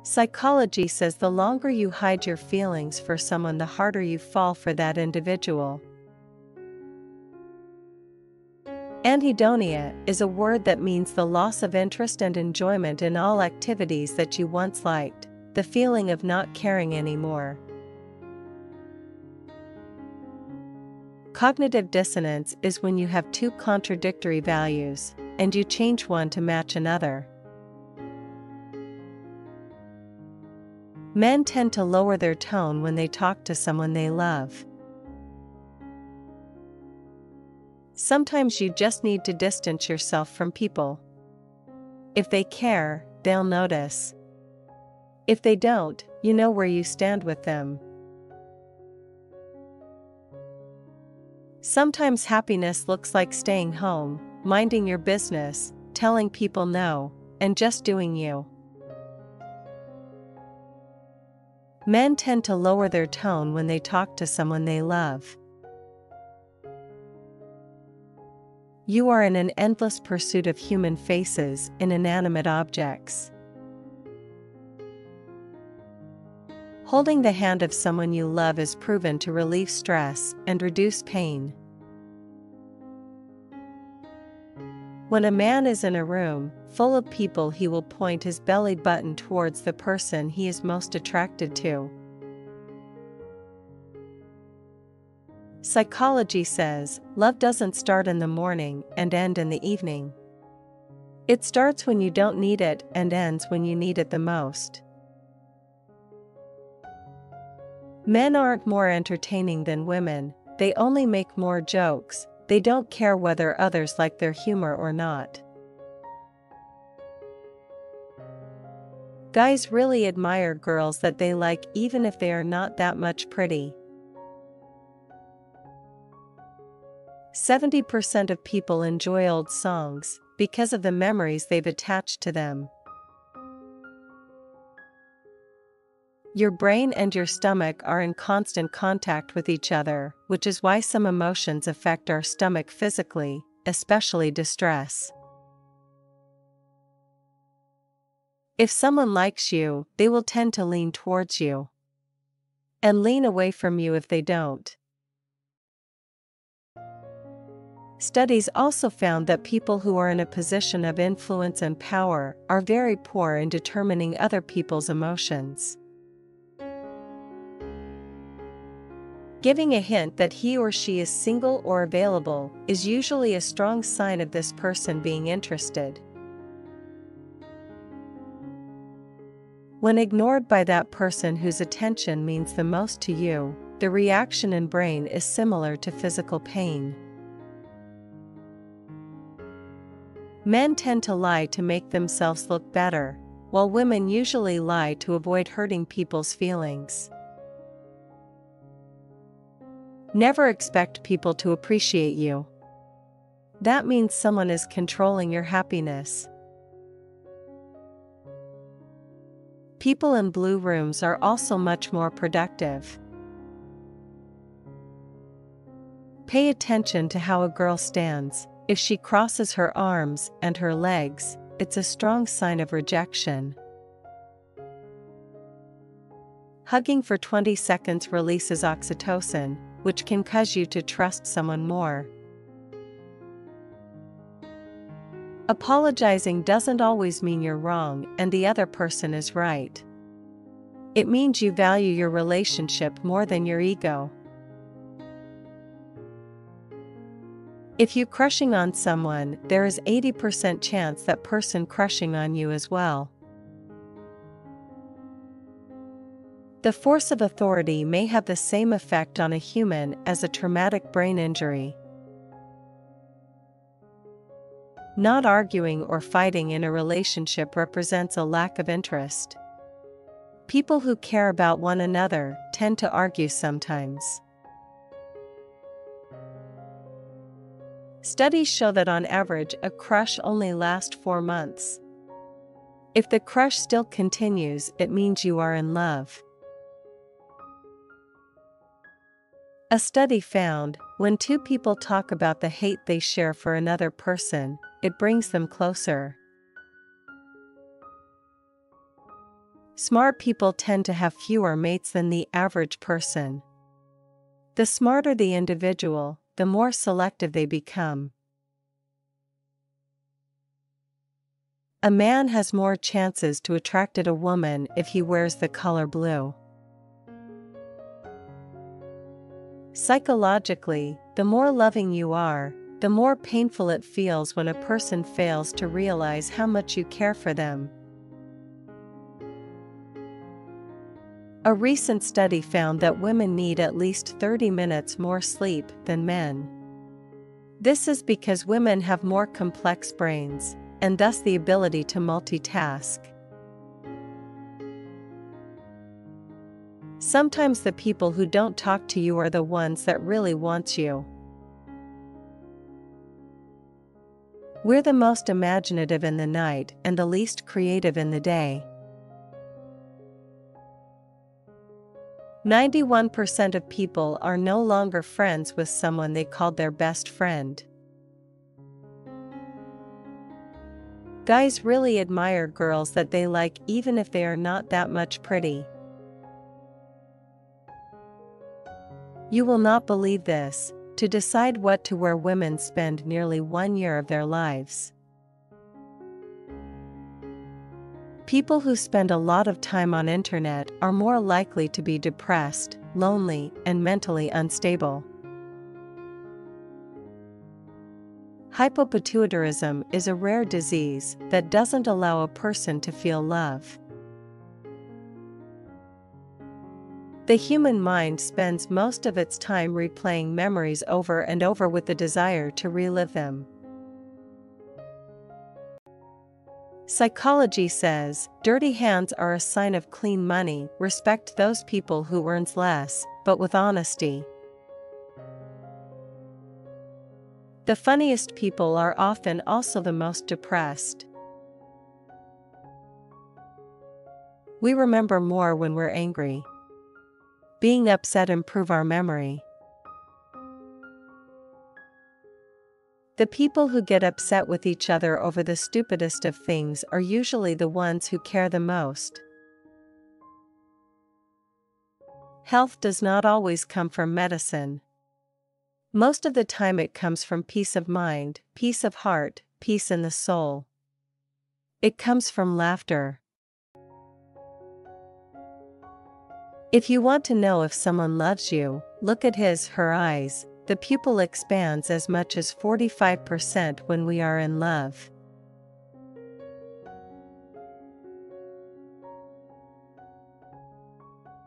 Psychology says the longer you hide your feelings for someone, the harder you fall for that individual. Anhedonia is a word that means the loss of interest and enjoyment in all activities that you once liked, the feeling of not caring anymore. Cognitive dissonance is when you have two contradictory values, and you change one to match another. Men tend to lower their tone when they talk to someone they love. Sometimes you just need to distance yourself from people. If they care, they'll notice. If they don't, you know where you stand with them. Sometimes happiness looks like staying home, minding your business, telling people no, and just doing you. Men tend to lower their tone when they talk to someone they love. You are in an endless pursuit of human faces in inanimate objects. Holding the hand of someone you love is proven to relieve stress and reduce pain. When a man is in a room full of people, he will point his belly button towards the person he is most attracted to. Psychology says, love doesn't start in the morning and end in the evening. It starts when you don't need it and ends when you need it the most. Men aren't more entertaining than women, they only make more jokes, they don't care whether others like their humor or not. Guys really admire girls that they like even if they are not that much pretty. 70% of people enjoy old songs because of the memories they've attached to them. Your brain and your stomach are in constant contact with each other, which is why some emotions affect our stomach physically, especially distress. If someone likes you, they will tend to lean towards you and lean away from you if they don't. Studies also found that people who are in a position of influence and power are very poor in determining other people's emotions. Giving a hint that he or she is single or available is usually a strong sign of this person being interested. When ignored by that person whose attention means the most to you, the reaction in brain is similar to physical pain. Men tend to lie to make themselves look better, while women usually lie to avoid hurting people's feelings. Never expect people to appreciate you. That means someone is controlling your happiness. People in blue rooms are also much more productive. Pay attention to how a girl stands. If she crosses her arms and her legs, it's a strong sign of rejection. Hugging for 20 seconds releases oxytocin, which can cause you to trust someone more. Apologizing doesn't always mean you're wrong and the other person is right. It means you value your relationship more than your ego. If you're crushing on someone, there is 80% chance that person crushing on you as well. The force of authority may have the same effect on a human as a traumatic brain injury. Not arguing or fighting in a relationship represents a lack of interest. People who care about one another tend to argue sometimes. Studies show that on average a crush only lasts 4 months. If the crush still continues, it means you are in love. A study found, when two people talk about the hate they share for another person, it brings them closer. Smart people tend to have fewer mates than the average person. The smarter the individual, the more selective they become. A man has more chances to attract a woman if he wears the color blue. Psychologically, the more loving you are, the more painful it feels when a person fails to realize how much you care for them. A recent study found that women need at least 30 minutes more sleep than men. This is because women have more complex brains, and thus the ability to multitask. Sometimes the people who don't talk to you are the ones that really want you. We're the most imaginative in the night and the least creative in the day. 91% of people are no longer friends with someone they called their best friend. Guys really admire girls that they like even if they are not that much pretty. You will not believe this. To decide what to wear, women spend nearly 1 year of their lives. People who spend a lot of time on internet are more likely to be depressed, lonely, and mentally unstable. Hypopituitarism is a rare disease that doesn't allow a person to feel love. The human mind spends most of its time replaying memories over and over with the desire to relive them. Psychology says, dirty hands are a sign of clean money. Respect those people who earns less, but with honesty. The funniest people are often also the most depressed. We remember more when we're angry. Being upset improves our memory. The people who get upset with each other over the stupidest of things are usually the ones who care the most. Health does not always come from medicine. Most of the time it comes from peace of mind, peace of heart, peace in the soul. It comes from laughter. If you want to know if someone loves you, look at his/her eyes. The pupil expands as much as 45% when we are in love.